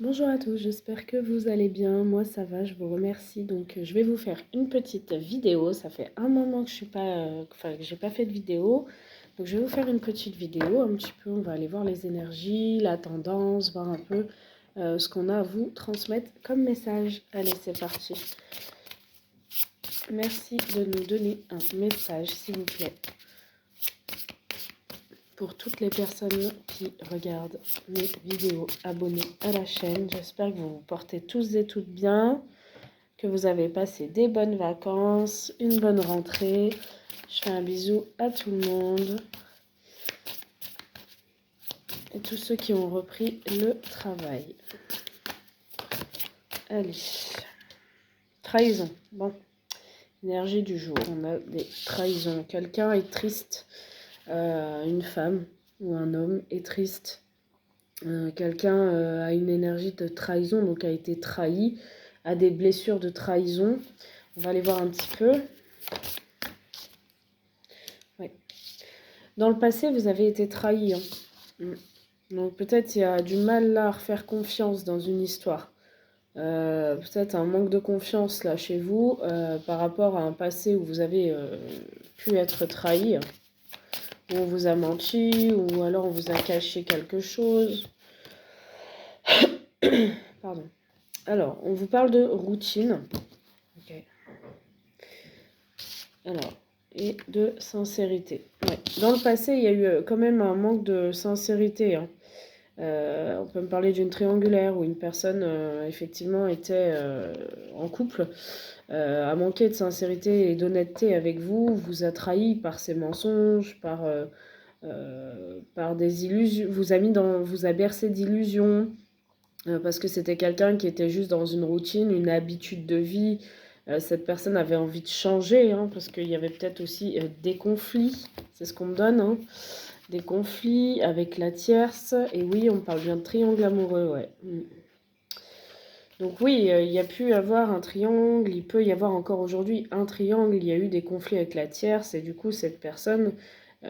Bonjour à tous, j'espère que vous allez bien. Moi ça va, je vous remercie. Donc je vais vous faire une petite vidéo. Ça fait un moment que je suis pas, que j'ai pas fait de vidéo. Donc je vais vous faire une petite vidéo un petit peu. On va aller voir les énergies, la tendance, voir un peu ce qu'on a à vous transmettre comme message. Allez, c'est parti. Merci de nous donner un message, s'il vous plaît. Pour toutes les personnes qui regardent mes vidéos, abonnez à la chaîne. J'espère que vous vous portez tous et toutes bien, que vous avez passé des bonnes vacances, une bonne rentrée. Je fais un bisou à tout le monde et tous ceux qui ont repris le travail. Allez, trahison. Bon, énergie du jour. On a des trahisons. Quelqu'un est triste. Une femme ou un homme est triste. Quelqu'un a une énergie de trahison, donc a été trahi, a des blessures de trahison. On va aller voir un petit peu. Ouais. Dans le passé, vous avez été trahi. Donc peut-être il y a du mal là à refaire confiance dans une histoire. Peut-être un manque de confiance là chez vous par rapport à un passé où vous avez pu être trahi, où on vous a menti, ou alors on vous a caché quelque chose. Pardon. Alors, on vous parle de routine. Ok. Alors, et de sincérité. Ouais. Dans le passé, il y a eu quand même un manque de sincérité. On peut me parler d'une triangulaire où une personne, effectivement, était en couple, a manqué de sincérité et d'honnêteté avec vous, vous a trahi par ses mensonges, par des illusions, vous a bercé d'illusions, parce que c'était quelqu'un qui était juste dans une routine, une habitude de vie. Cette personne avait envie de changer, parce qu'il y avait peut-être aussi des conflits, c'est ce qu'on me donne, des conflits avec la tierce. Et oui, on parle bien de triangle amoureux, ouais. Donc oui, il y a pu avoir un triangle, il peut y avoir encore aujourd'hui un triangle, il y a eu des conflits avec la tierce, et du coup cette personne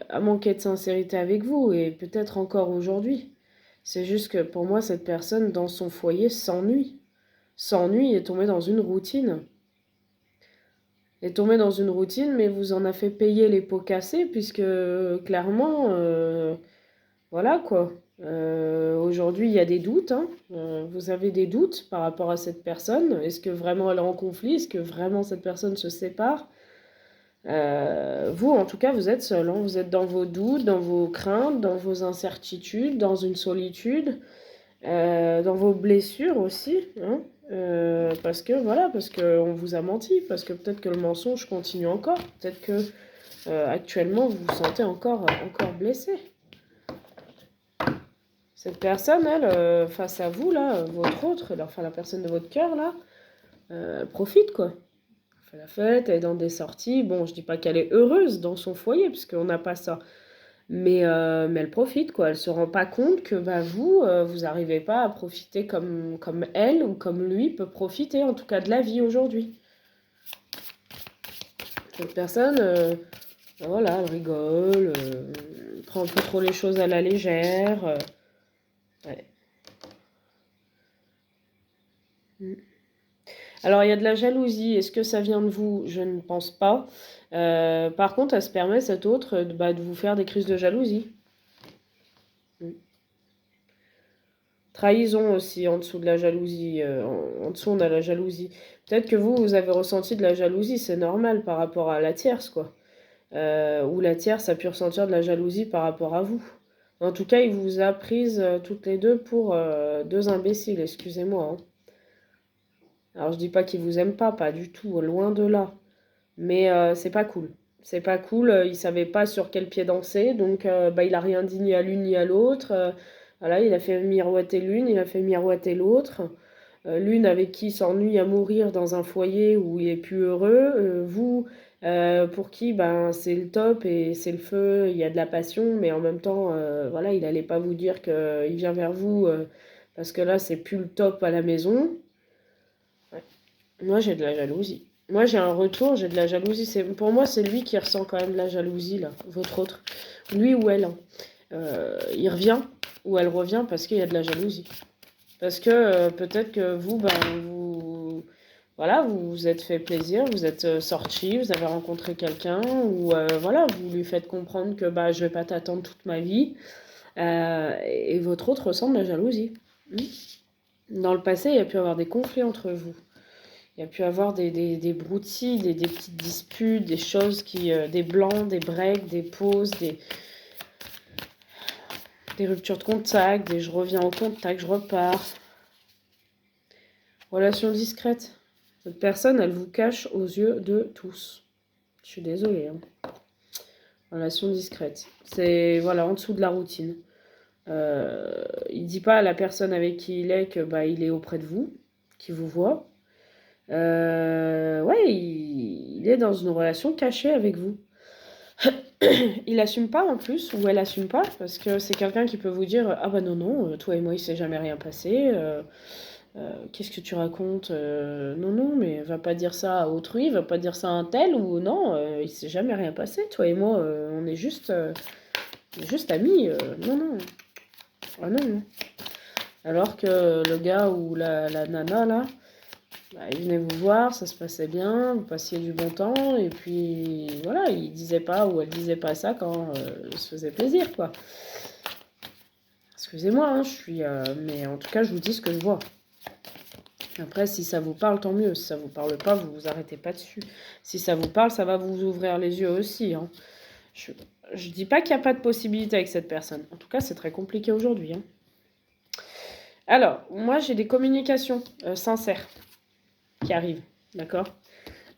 a manqué de sincérité avec vous, et peut-être encore aujourd'hui. C'est juste que pour moi, cette personne, dans son foyer, s'ennuie. S'ennuie et est tombée dans une routine. Est tombée dans une routine, mais vous en a fait payer les pots cassés, puisque clairement, voilà quoi. Aujourd'hui, il y a des doutes. Vous avez des doutes par rapport à cette personne. Est-ce que vraiment elle est en conflit? Est-ce que vraiment cette personne se sépare? Vous, en tout cas, vous êtes seul. Vous êtes dans vos doutes, dans vos craintes, dans vos incertitudes, dans une solitude. Dans vos blessures aussi, parce que voilà, parce qu'on vous a menti, parce que peut-être que le mensonge continue encore, peut-être que actuellement vous vous sentez encore blessé. Cette personne, elle, face à vous là, votre autre, enfin la personne de votre cœur là, elle profite quoi. Elle fait la fête, elle est dans des sorties. Bon, je dis pas qu'elle est heureuse dans son foyer, puisqu'on n'a pas ça. Mais elle profite, quoi. Elle se rend pas compte que vous, vous n'arrivez pas à profiter comme elle ou comme lui peut profiter, en tout cas de la vie aujourd'hui. Cette personne, voilà, elle rigole, prend un peu trop les choses à la légère. Ouais. Alors, il y a de la jalousie. Est-ce que ça vient de vous? Je ne pense pas. Par contre, elle se permet, cette autre, de vous faire des crises de jalousie. Trahison aussi en dessous de la jalousie. En dessous, on a la jalousie. Peut-être que vous avez ressenti de la jalousie, c'est normal par rapport à la tierce, quoi. Ou la tierce a pu ressentir de la jalousie par rapport à vous. En tout cas, il vous a prises toutes les deux pour deux imbéciles, excusez-moi. Alors, je dis pas qu'il vous aime pas du tout, loin de là. Mais c'est pas cool. C'est pas cool, il savait pas sur quel pied danser, donc il a rien dit ni à l'une ni à l'autre. Voilà, il a fait miroiter l'une, il a fait miroiter l'autre. L'une avec qui il s'ennuie à mourir dans un foyer où il est plus heureux. Vous, pour qui c'est le top et c'est le feu, il y a de la passion, mais en même temps, voilà, il allait pas vous dire qu'il vient vers vous parce que là, c'est plus le top à la maison. Ouais. Moi, j'ai de la jalousie. Moi, j'ai un retour, j'ai de la jalousie. Pour moi, c'est lui qui ressent quand même de la jalousie, là, votre autre. Lui ou elle. Il revient ou elle revient parce qu'il y a de la jalousie. Parce que peut-être que vous, voilà, vous vous êtes fait plaisir, vous êtes sortis, vous avez rencontré quelqu'un, ou voilà, vous lui faites comprendre que je vais pas t'attendre toute ma vie, et votre autre ressent de la jalousie. Dans le passé, il y a pu avoir des conflits entre vous. Il y a pu avoir des broutilles, des petites disputes, des choses des blancs, des breaks, des pauses, des ruptures de contact, je reviens au contact, je repars. Relation discrète. Cette personne, elle vous cache aux yeux de tous. Je suis désolée. Relation discrète. C'est, voilà, en dessous de la routine. Il dit pas à la personne avec qui il est que il est auprès de vous, qui vous voit. Ouais, il est dans une relation cachée avec vous. Il assume pas en plus, ou elle assume pas, parce que c'est quelqu'un qui peut vous dire ah non, toi et moi il s'est jamais rien passé. Qu'est-ce que tu racontes? Non, mais va pas dire ça à autrui, va pas dire ça à un tel, ou non, il s'est jamais rien passé, toi et moi, on est juste amis, non. Ah non. Alors que le gars ou la nana, là, il venait vous voir, ça se passait bien, vous passiez du bon temps, et puis voilà, il disait pas ou elle disait pas ça quand il se faisait plaisir, quoi. Excusez-moi, je suis... mais en tout cas, je vous dis ce que je vois. Après, si ça vous parle, tant mieux. Si ça vous parle pas, vous vous arrêtez pas dessus. Si ça vous parle, ça va vous ouvrir les yeux aussi. Je dis pas qu'il n'y a pas de possibilité avec cette personne. En tout cas, c'est très compliqué aujourd'hui. Alors, moi, j'ai des communications sincères qui arrivent, d'accord?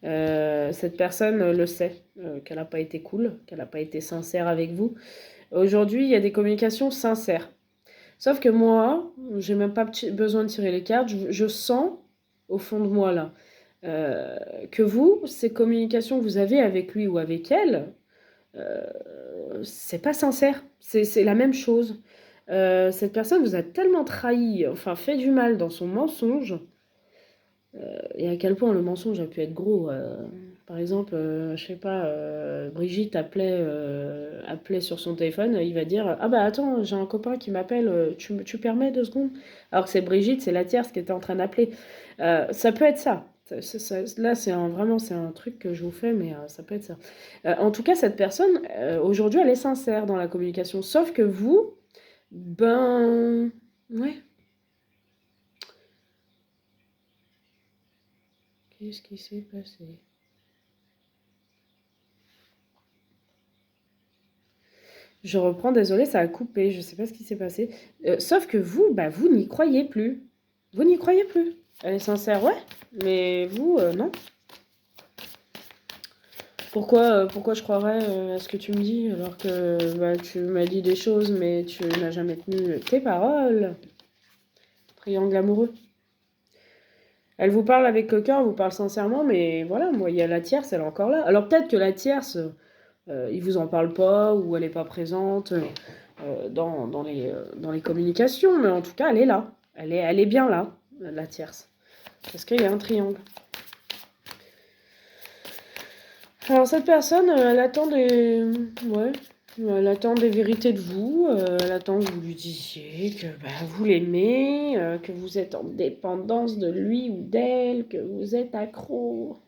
Cette personne le sait, qu'elle n'a pas été cool, qu'elle n'a pas été sincère avec vous. Aujourd'hui, il y a des communications sincères. Sauf que moi, j'ai même pas besoin de tirer les cartes, je sens au fond de moi là que vous, ces communications que vous avez avec lui ou avec elle, c'est pas sincère, c'est la même chose. Cette personne vous a tellement trahi, enfin fait du mal dans son mensonge, et à quel point le mensonge a pu être gros. Par exemple, je sais pas, Brigitte appelait sur son téléphone, il va dire ah attends, j'ai un copain qui m'appelle, tu permets 2 secondes? Alors que c'est Brigitte, c'est la tierce qui était en train d'appeler. Ça peut être ça. Là, vraiment, c'est un truc que je vous fais, mais ça peut être ça. En tout cas, cette personne, aujourd'hui, elle est sincère dans la communication. Sauf que vous, ouais. Qu'est-ce qui s'est passé? Je reprends, désolé, ça a coupé, je sais pas ce qui s'est passé. Sauf que vous, vous n'y croyez plus. Vous n'y croyez plus. Elle est sincère, ouais, mais vous, non. Pourquoi je croirais à ce que tu me dis alors que tu m'as dit des choses, mais tu n'as jamais tenu tes paroles? Triangle amoureux. Elle vous parle avec le cœur, elle vous parle sincèrement, mais voilà, moi, il y a la tierce, elle est encore là. Alors peut-être que la tierce, il vous en parle pas, ou elle n'est pas présente dans les communications, mais en tout cas, elle est là. Elle est bien là, la tierce. Parce qu'il y a un triangle. Alors cette personne, elle attend ouais, elle attend des vérités de vous, elle attend que vous lui disiez que vous l'aimez, que vous êtes en dépendance de lui ou d'elle, que vous êtes accro.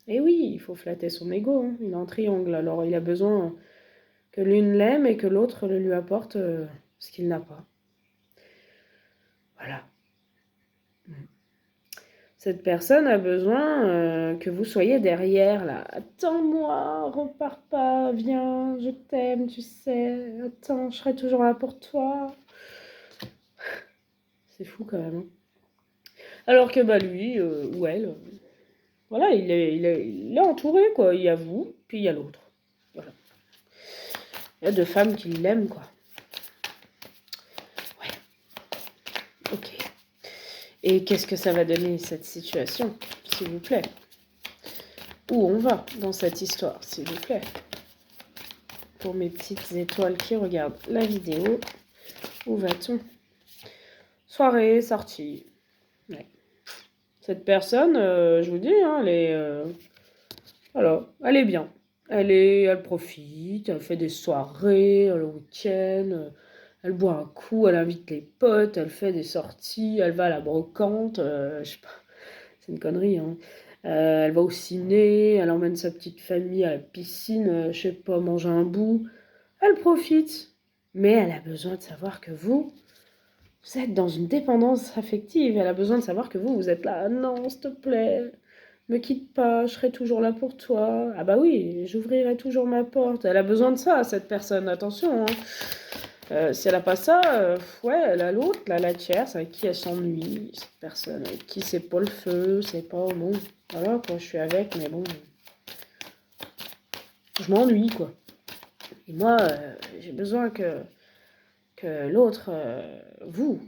Et oui, il faut flatter son ego, il est en triangle, alors il a besoin que l'une l'aime et que l'autre le lui apporte ce qu'il n'a pas. Voilà. Cette personne a besoin que vous soyez derrière, là. Attends-moi, repars pas, viens, je t'aime, tu sais. Attends, je serai toujours là pour toi. C'est fou quand même. Alors que lui, ou elle, voilà, il est entouré, quoi. Il y a vous, puis il y a l'autre. Voilà. Il y a 2 femmes qui l'aiment, quoi. Ouais. Ok. Et qu'est-ce que ça va donner, cette situation, s'il vous plaît? Où on va dans cette histoire, s'il vous plaît? Pour mes petites étoiles qui regardent la vidéo, où va-t-on? Soirée, sortie. Ouais. Cette personne, je vous dis, elle est... voilà, elle est bien. Elle profite, elle fait des soirées le week-end, Elle boit un coup, elle invite les potes, elle fait des sorties, elle va à la brocante, je sais pas, c'est une connerie, hein. Elle va au ciné, elle emmène sa petite famille à la piscine, je sais pas, manger un bout. Elle profite. Mais elle a besoin de savoir que vous êtes dans une dépendance affective. Elle a besoin de savoir que vous êtes là. Ah non, s'il te plaît, me quitte pas, je serai toujours là pour toi. Ah bah oui, j'ouvrirai toujours ma porte. Elle a besoin de ça, cette personne, attention, hein. Si elle a pas ça, ouais, elle a l'autre, là, la tierce, avec qui elle s'ennuie. Cette personne avec qui c'est pas le feu, c'est pas bon. Voilà, quoi, je suis avec, mais bon, je m'ennuie, quoi. Et moi, j'ai besoin que l'autre, vous,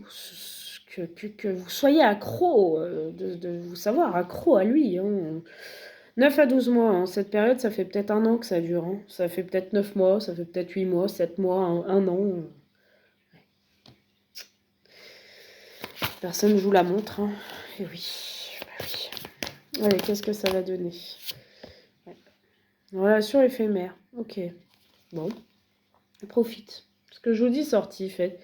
que vous soyez accro, de vous savoir accro à lui, hein. 9 à 12 mois, hein. Cette période, ça fait peut-être un an que ça dure, hein. Ça fait peut-être 9 mois, ça fait peut-être 8 mois, 7 mois, un an. Personne joue la montre, hein. Et oui, bah oui. Allez, qu'est-ce que ça va donner? Ouais. Relation éphémère, ok. Bon, profite. Ce que je vous dis, sortie, fait.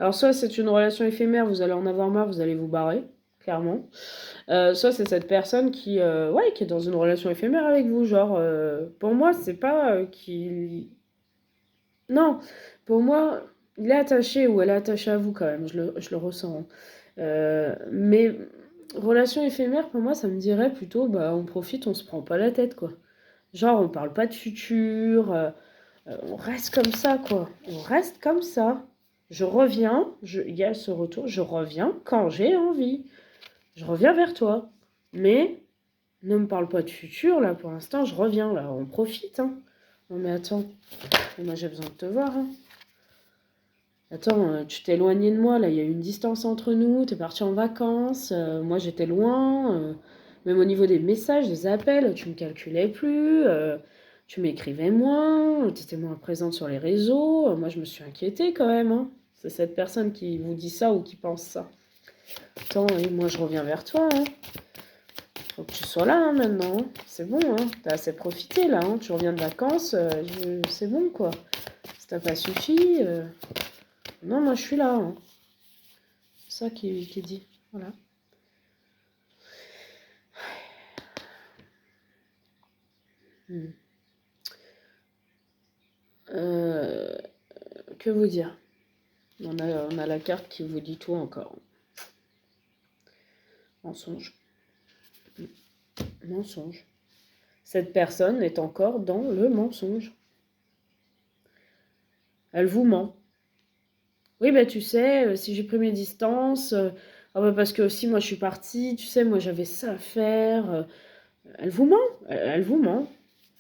Alors soit c'est une relation éphémère, vous allez en avoir marre, vous allez vous barrer, clairement. Soit c'est cette personne ouais, qui est dans une relation éphémère avec vous. Genre, pour moi, c'est pas qu'il... Non, pour moi, il est attaché ou elle est attachée à vous quand même, je le ressens, hein. Mais relation éphémère, pour moi, ça me dirait plutôt, bah, on profite, on se prend pas la tête, quoi. Genre, on parle pas de futur, on reste comme ça, quoi. On reste comme ça. Je reviens, il y a ce retour, je reviens quand j'ai envie. Je reviens vers toi. Mais ne me parle pas de futur, là, pour l'instant, je reviens, là, on profite, hein. Non, mais attends, moi j'ai besoin de te voir, hein. Attends, tu t'es éloigné de moi, là, il y a eu une distance entre nous, t'es parti en vacances, moi j'étais loin, même au niveau des messages, des appels, tu me calculais plus, tu m'écrivais moins, t'étais moins présente sur les réseaux, moi je me suis inquiétée quand même, hein. C'est cette personne qui vous dit ça ou qui pense ça. Attends, et moi je reviens vers toi, hein. Faut que tu sois là, hein, maintenant, hein. C'est bon, hein. T'as assez profité, là, hein. Tu reviens de vacances, c'est bon, quoi. Si t'as pas suffi, non, moi je suis là, hein. C'est ça qui dit. Voilà. Hmm. Euh, que vous dire? On a la carte qui vous dit tout encore. Mensonge. Mensonge. Cette personne est encore dans le mensonge. Elle vous ment. Oui, bah tu sais, si j'ai pris mes distances, ah bah parce que aussi moi je suis partie, tu sais, moi j'avais ça à faire. Elle vous ment, elle vous ment.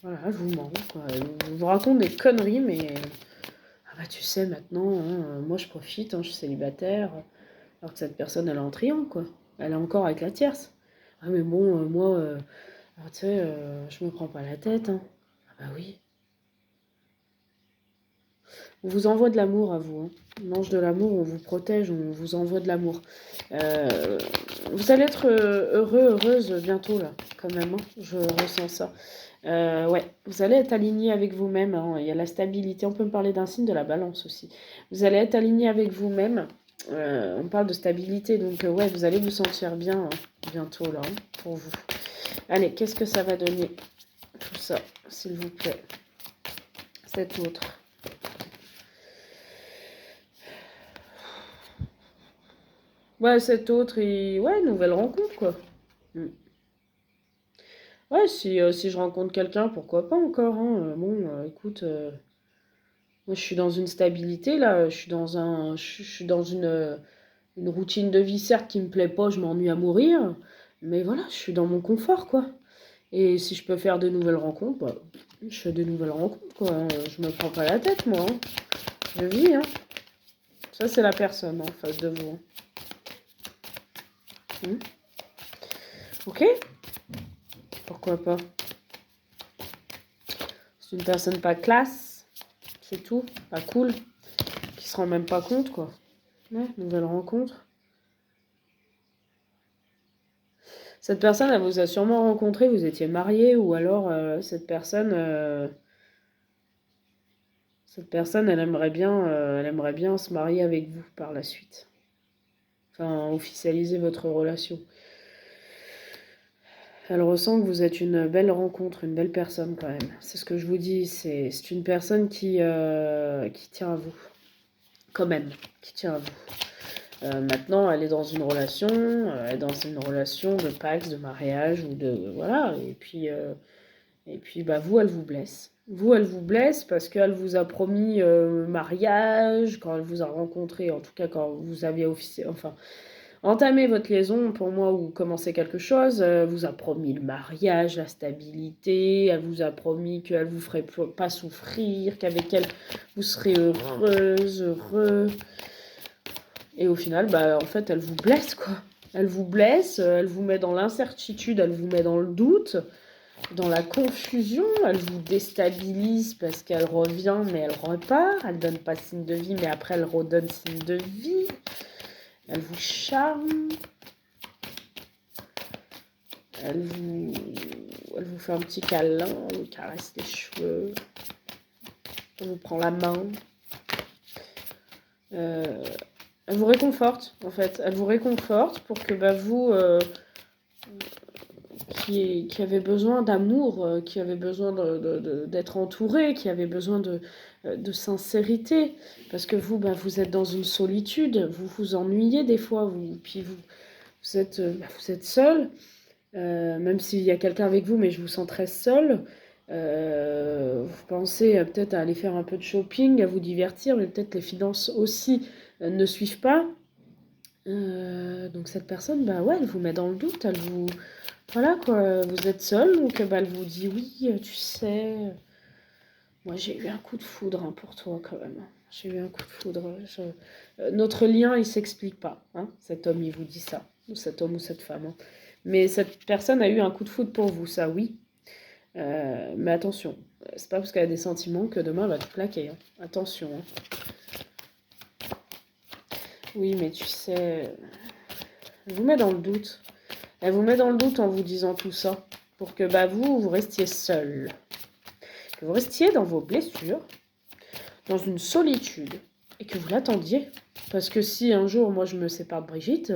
Voilà, elle vous ment, quoi. Elle vous raconte des conneries, mais ah bah tu sais maintenant, hein, moi je profite, hein, je suis célibataire, alors que cette personne elle est en triangle, quoi. Elle est encore avec la tierce. Ah mais bon, moi, alors, tu sais, je me prends pas la tête, hein. Ah bah oui. On vous envoie de l'amour à vous, hein. L'ange de l'amour, on vous protège, on vous envoie de l'amour. Euh, Vous allez être heureux, heureuse bientôt, là, quand même, hein. Je ressens ça. Ouais, vous allez être aligné avec vous-même, hein. Il y a la stabilité. On peut me parler d'un signe de la balance aussi. Vous allez être aligné avec vous-même. On parle de stabilité, donc ouais, vous allez vous sentir bien, hein, bientôt, là, hein, pour vous. Allez, qu'est-ce que ça va donner, tout ça, s'il vous plaît? Cet autre. Ouais, cet autre, ouais, nouvelle rencontre, quoi. Mm. Ouais, si je rencontre quelqu'un, pourquoi pas encore, hein. Bon, écoute, moi je suis dans une stabilité, là, je suis dans une routine de vie, certes, qui me plaît pas, je m'ennuie à mourir, mais voilà, je suis dans mon confort, quoi. Et si je peux faire de nouvelles rencontres, bah, je fais de nouvelles rencontres, quoi. Je me prends pas la tête, moi, hein. Je vis, hein. Ça, c'est la personne en face de vous, hein. Ok? Pourquoi pas? C'est une personne pas classe, c'est tout, pas cool, qui se rend même pas compte, quoi. Ouais, nouvelle rencontre. Cette personne, elle vous a sûrement rencontré, vous étiez mariés, ou alors cette Cette personne, elle aimerait bien se marier avec vous par la suite. Enfin, officialiser votre relation. Elle ressent que vous êtes une belle rencontre, une belle personne quand même. C'est ce que je vous dis, c'est une personne qui tient à vous. Quand même, qui tient à vous. Maintenant, elle est dans une relation, elle est dans une relation de pax, de mariage, ou de... Voilà, et puis bah, vous, elle vous blesse. Vous, elle vous blesse parce qu'elle vous a promis mariage, quand elle vous a rencontré, en tout cas quand vous aviez enfin, entamé votre liaison, pour moi, ou commencé quelque chose, vous a promis le mariage, la stabilité, elle vous a promis qu'elle vous ferait pas souffrir, qu'avec elle, vous serez heureuse, heureux. Et au final, bah, en fait, elle vous blesse, quoi. Elle vous blesse, elle vous met dans l'incertitude, elle vous met dans le doute, dans la confusion, elle vous déstabilise parce qu'elle revient, mais elle repart, elle donne pas signe de vie, mais après elle redonne signe de vie, elle vous charme, elle vous, elle vous fait un petit câlin, elle vous caresse les cheveux, elle vous prend la main. Elle vous réconforte, en fait. Elle vous réconforte pour que bah, vous, qui avez besoin d'amour, qui avez besoin d'être entouré, qui avez besoin de sincérité, parce que vous, bah, vous êtes dans une solitude, vous vous ennuyez des fois, puis vous êtes seul, même s'il y a quelqu'un avec vous, mais je vous sens très seul. Vous pensez peut-être à aller faire un peu de shopping, à vous divertir, mais peut-être les finances aussi ne suivent pas. Donc cette personne, bah ouais, elle vous met dans le doute, elle vous... Voilà quoi, vous êtes seul, donc bah, elle vous dit oui, tu sais, moi j'ai eu un coup de foudre hein, pour toi quand même. J'ai eu un coup de foudre. Notre lien, il s'explique pas. Hein. Cet homme, il vous dit ça, ou cet homme ou cette femme. Hein. Mais cette personne a eu un coup de foudre pour vous, ça oui. Mais attention, c'est pas parce qu'elle a des sentiments que demain elle va tout plaquer. Hein. Attention. Hein. Oui, mais tu sais, elle vous met dans le doute. Elle vous met dans le doute en vous disant tout ça. Pour que bah, vous restiez seul. Que vous restiez dans vos blessures, dans une solitude, et que vous l'attendiez. Parce que si un jour, moi, je me sépare de Brigitte,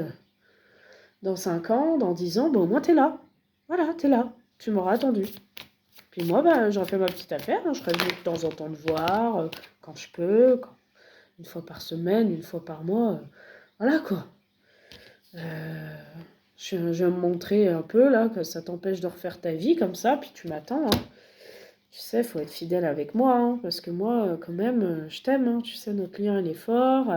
dans 5 ans, dans 10 ans, bah, au moins, t'es là. Voilà, t'es là. Tu m'auras attendu. Puis moi, bah, j'en fais ma petite affaire. Hein. Je serai venue de temps en temps te voir, quand je peux, une fois par semaine, une fois par mois. Voilà, quoi. Je vais me montrer un peu, là, que ça t'empêche de refaire ta vie comme ça, puis tu m'attends, hein. Tu sais, faut être fidèle avec moi, hein, parce que moi, quand même, je t'aime, hein, tu sais, notre lien, il est fort.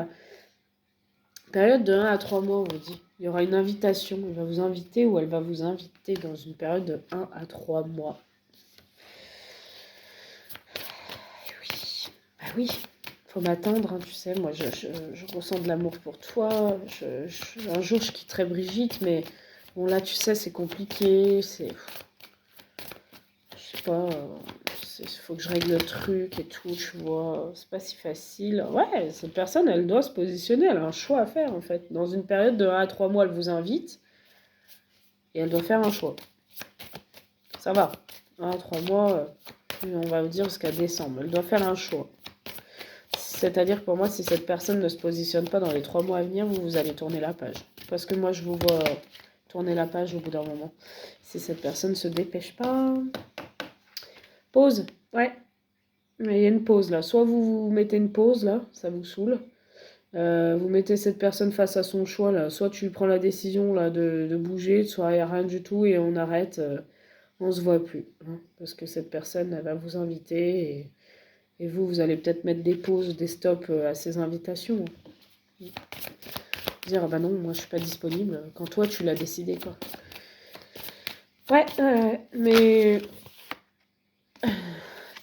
Période de 1 à 3 mois, on vous dit. Il y aura une invitation, il va vous inviter ou elle va vous inviter dans une période de 1 à 3 mois. Oui, bah oui, faut m'attendre, hein, tu sais, moi, je ressens de l'amour pour toi. Un jour, je quitterai Brigitte, mais bon, là, tu sais, c'est compliqué, c'est... Je sais pas... Il faut que je règle le truc et tout, tu vois. C'est pas si facile. Ouais, cette personne, elle doit se positionner. Elle a un choix à faire, en fait. Dans une période de 1 à 3 mois, elle vous invite. Et elle doit faire un choix. Ça va. 1 à 3 mois, on va vous dire jusqu'à décembre. Elle doit faire un choix. C'est-à-dire que pour moi, si cette personne ne se positionne pas dans les 3 mois à venir, vous allez tourner la page. Parce que moi, je vous vois tourner la page au bout d'un moment. Si cette personne ne se dépêche pas... Pause. Ouais. Mais il y a une pause là. Soit vous mettez une pause là, ça vous saoule. Vous mettez cette personne face à son choix là. Soit tu prends la décision là de bouger, soit il n'y a rien du tout et on arrête. On se voit plus. Hein, parce que cette personne, elle va vous inviter et vous allez peut-être mettre des pauses, des stops à ces invitations. Dire, ah bah non, moi je suis pas disponible quand toi tu l'as décidé quoi. Ouais, mais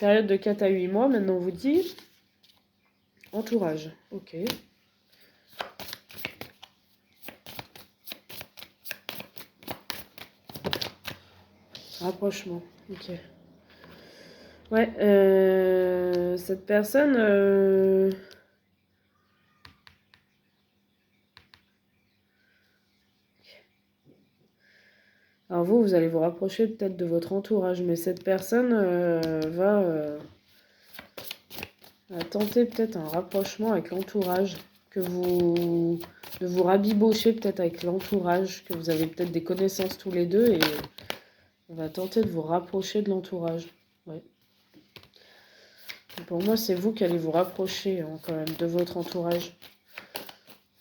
période de 4 à 8 mois, maintenant on vous dit entourage. Ok. Rapprochement. Ok. Ouais, cette personne... Alors vous allez vous rapprocher peut-être de votre entourage, mais cette personne tenter peut-être un rapprochement avec l'entourage, de vous rabibocher peut-être avec l'entourage, que vous avez peut-être des connaissances tous les deux et on va tenter de vous rapprocher de l'entourage. Ouais. Et pour moi, c'est vous qui allez vous rapprocher hein, quand même de votre entourage.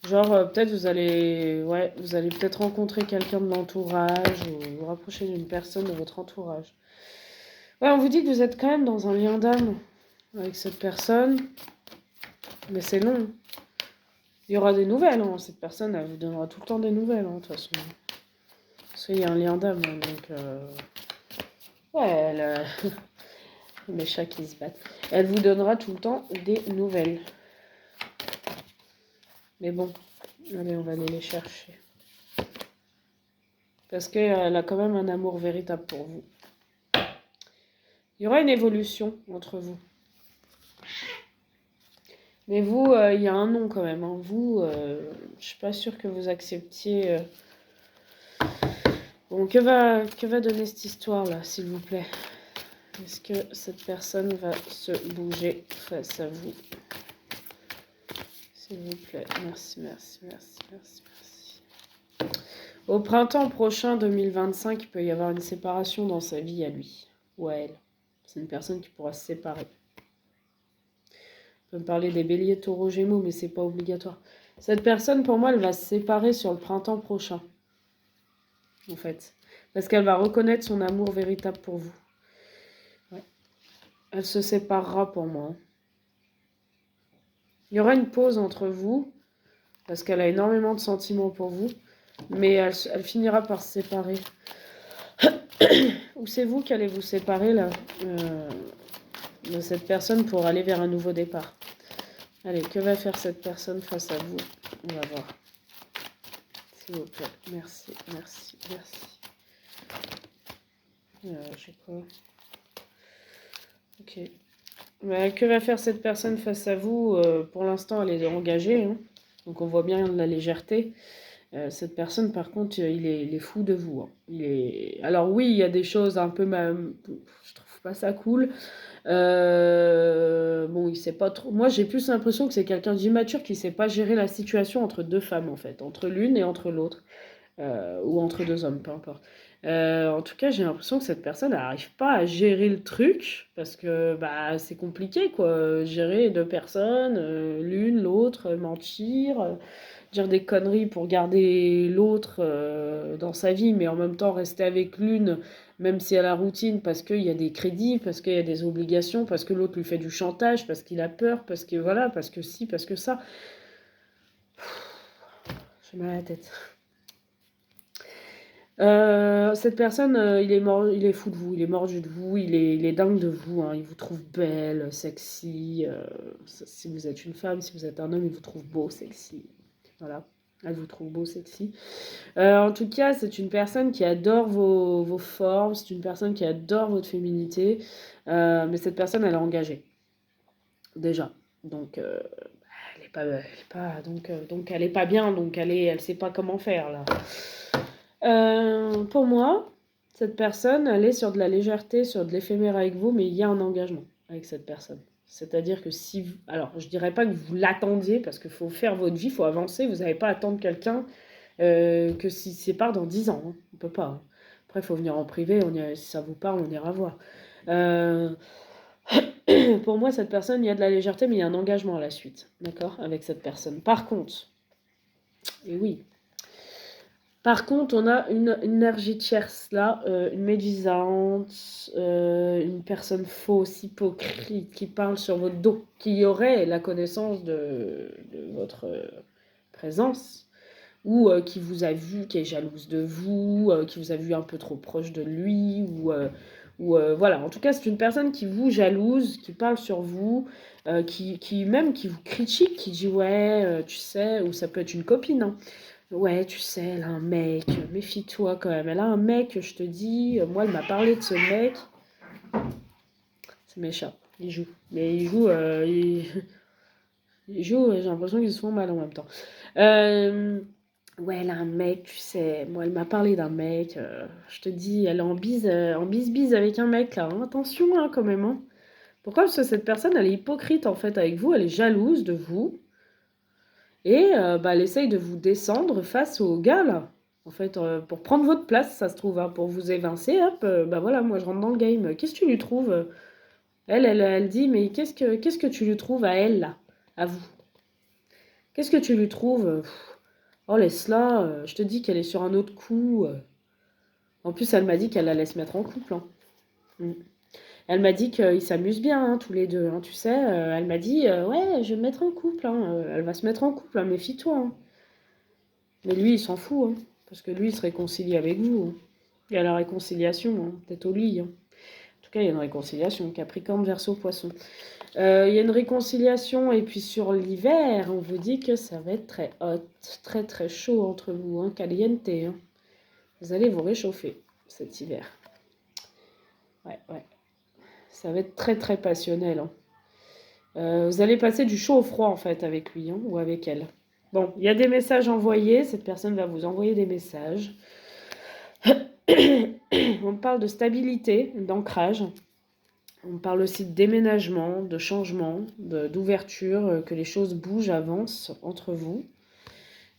Genre, peut-être vous allez peut-être rencontrer quelqu'un de l'entourage ou vous rapprocher d'une personne de votre entourage. Ouais, on vous dit que vous êtes quand même dans un lien d'âme avec cette personne, mais c'est long. Il y aura des nouvelles, hein. Cette personne, elle vous donnera tout le temps des nouvelles, hein, de toute façon. Parce qu'il y a un lien d'âme, hein, donc... Ouais, mes chats qui se battent. Elle vous donnera tout le temps des nouvelles. Mais bon, allez, on va aller les chercher. Parce qu'elle a quand même un amour véritable pour vous. Il y aura une évolution entre vous. Mais vous, il y a un nom quand même. Hein. Vous, je suis pas sûre que vous acceptiez... Bon, que va donner cette histoire-là, s'il vous plaît? Est-ce que cette personne va se bouger face à vous? S'il vous plaît. Merci, merci, merci, merci, merci. Au printemps prochain 2025, il peut y avoir une séparation dans sa vie à lui ou à elle. C'est une personne qui pourra se séparer. On peut me parler des béliers, taureaux, gémeaux, mais c'est pas obligatoire. Cette personne, pour moi, elle va se séparer sur le printemps prochain. En fait. Parce qu'elle va reconnaître son amour véritable pour vous. Ouais. Elle se séparera pour moi. Il y aura une pause entre vous, parce qu'elle a énormément de sentiments pour vous, mais elle finira par se séparer. Ou c'est vous qui allez vous séparer, là, de cette personne pour aller vers un nouveau départ. Allez, que va faire cette personne face à vous? On va voir. S'il vous plaît. Merci, merci, merci. J'ai quoi? Ok. Mais que va faire cette personne face à vous? Pour l'instant, elle est engagée. Hein. Donc on voit bien de la légèreté. Cette personne, par contre, il est fou de vous. Hein. Alors oui, il y a des choses un peu... Je trouve pas ça cool. Bon, il sait pas trop... Moi, j'ai plus l'impression que c'est quelqu'un d'immature qui sait pas gérer la situation entre deux femmes, en fait. Entre l'une et entre l'autre. Ou entre deux hommes, peu importe. En tout cas, j'ai l'impression que cette personne n'arrive pas à gérer le truc parce que bah, c'est compliqué, quoi. Gérer deux personnes, l'une, l'autre, mentir, dire des conneries pour garder l'autre dans sa vie, mais en même temps rester avec l'une, même si elle a la routine, parce qu'il y a des crédits, parce qu'il y a des obligations, parce que l'autre lui fait du chantage, parce qu'il a peur, parce que voilà, parce que si, parce que ça. J'ai mal à la tête. Cette personne, il est fou de vous, il est mordu de vous, il est dingue de vous, hein. Il vous trouve belle, sexy. Si vous êtes une femme, si vous êtes un homme, il vous trouve beau, sexy. Voilà, elle vous trouve beau, sexy. En tout cas, c'est une personne qui adore vos formes, c'est une personne qui adore votre féminité. Mais cette personne, elle est engagée, déjà. Donc, donc elle est pas bien, donc elle sait pas comment faire, là. Pour moi, cette personne, elle est sur de la légèreté, sur de l'éphémère avec vous, mais il y a un engagement avec cette personne. C'est-à-dire que si vous... Alors, je dirais pas que vous l'attendiez, parce qu'il faut faire votre vie, il faut avancer, vous n'allez pas attendre quelqu'un que s'il se sépare dans 10 ans. Hein. On peut pas. Hein. Après, il faut venir en privé, si ça vous parle, on ira voir. Pour moi, cette personne, il y a de la légèreté, mais il y a un engagement à la suite, d'accord, avec cette personne. Par contre, et oui, par contre, on a une énergie tierce là, une médisante, une personne fausse, hypocrite, qui parle sur votre dos, qui aurait la connaissance de votre présence, ou qui vous a vu, qui est jalouse de vous, qui vous a vu un peu trop proche de lui, ou voilà. En tout cas, c'est une personne qui vous jalouse, qui parle sur vous, même qui vous critique, qui dit ouais, tu sais, ou ça peut être une copine, hein. Ouais, tu sais, elle a un mec, méfie-toi quand même. Elle a un mec, je te dis, moi, elle m'a parlé de ce mec. C'est mes chats, ils jouent. Mais ils jouent, ils jouent, j'ai l'impression qu'ils se font mal en même temps. Ouais, elle a un mec, tu sais. Moi, elle m'a parlé d'un mec. Je te dis, elle est en bise avec un mec, là. Hein. Attention, hein, quand même. Hein. Pourquoi? Parce que cette personne, elle est hypocrite en fait avec vous, elle est jalouse de vous et bah, elle essaye de vous descendre face aux gars là. En fait, pour prendre votre place, ça se trouve, hein, pour vous évincer, hop, bah voilà, moi je rentre dans le game. Qu'est-ce que tu lui trouves? Elle dit, mais qu'est-ce que tu lui trouves à elle là, à vous? Qu'est-ce que tu lui trouves? Oh laisse-la, je te dis qu'elle est sur un autre coup. En plus, elle m'a dit qu'elle allait se mettre en couple, hein. Mm. Elle m'a dit qu'ils s'amusent bien, hein, tous les deux, hein, tu sais. Elle m'a dit, ouais, je vais me mettre en couple, hein, elle va se mettre en couple, hein, méfie-toi, hein. Mais lui, il s'en fout, hein, parce que lui, il se réconcilie avec vous, hein. Il y a la réconciliation, hein, peut-être au lit, hein. En tout cas, il y a une réconciliation. Capricorne, Verseau, Poisson. Il y a une réconciliation, et puis sur l'hiver, on vous dit que ça va être très hot, très très chaud entre vous, hein, caliente, hein. Vous allez vous réchauffer cet hiver. Ouais, ouais. Ça va être très très passionnel, hein. Vous allez passer du chaud au froid en fait avec lui, hein, ou avec elle. Bon, il y a des messages envoyés, cette personne va vous envoyer des messages. On parle de stabilité, d'ancrage. On parle aussi de déménagement, de changement, d'ouverture, que les choses bougent, avancent entre vous.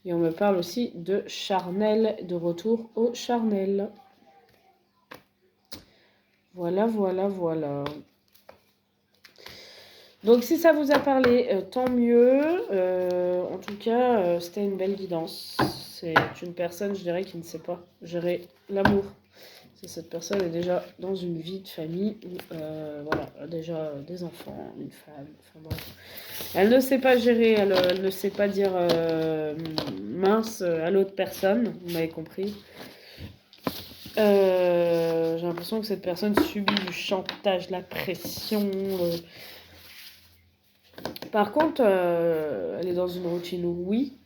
Et on me parle aussi de charnel, de retour au charnel. Voilà, voilà, voilà. Donc si ça vous a parlé, tant mieux. En tout cas, c'était une belle guidance. C'est une personne, je dirais, qui ne sait pas gérer l'amour. Cette personne est déjà dans une vie de famille où, voilà, déjà des enfants, une femme, enfin bref. Elle ne sait pas gérer, elle ne sait pas dire mince à l'autre personne, vous m'avez compris. J'ai l'impression que cette personne subit du chantage, de la pression. Par contre, elle est dans une routine où oui.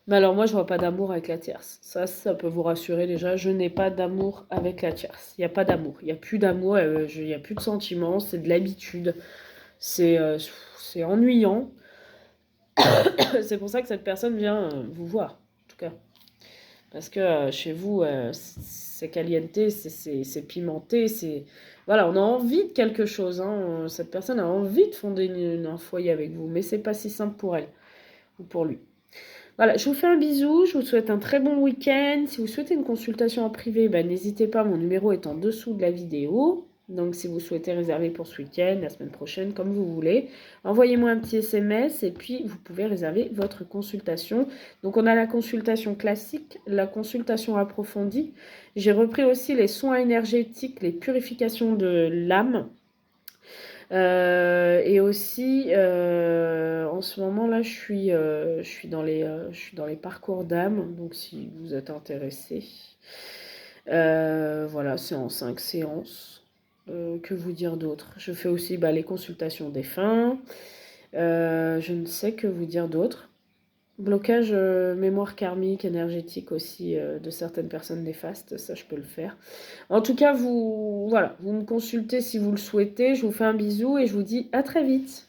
Mais alors moi, je vois pas d'amour avec la tierce. Ça peut vous rassurer déjà. Je n'ai pas d'amour avec la tierce. Il n'y a pas d'amour. Il n'y a plus d'amour. Il n'y a plus de sentiments. C'est de l'habitude. C'est ennuyant. C'est pour ça que cette personne vient vous voir, en tout cas. Parce que chez vous, c'est caliente, c'est pimenté, c'est... Voilà, on a envie de quelque chose, hein. Cette personne a envie de fonder un foyer avec vous, mais c'est pas si simple pour elle ou pour lui. Voilà, je vous fais un bisou, je vous souhaite un très bon week-end. Si vous souhaitez une consultation en privé, n'hésitez pas, mon numéro est en dessous de la vidéo. Donc si vous souhaitez réserver pour ce week-end, la semaine prochaine, comme vous voulez, envoyez-moi un petit SMS et puis vous pouvez réserver votre consultation. Donc on a la consultation classique, la consultation approfondie. J'ai repris aussi les soins énergétiques, les purifications de l'âme. Et aussi, en ce moment là, je suis dans les parcours d'âme, donc si vous êtes intéressé, voilà, c'est en 5 séances. Que vous dire d'autre? Je fais aussi les consultations défunts. Je ne sais que vous dire d'autre. Blocage mémoire karmique, énergétique aussi de certaines personnes néfastes, ça je peux le faire. En tout cas, voilà, vous me consultez si vous le souhaitez. Je vous fais un bisou et je vous dis à très vite.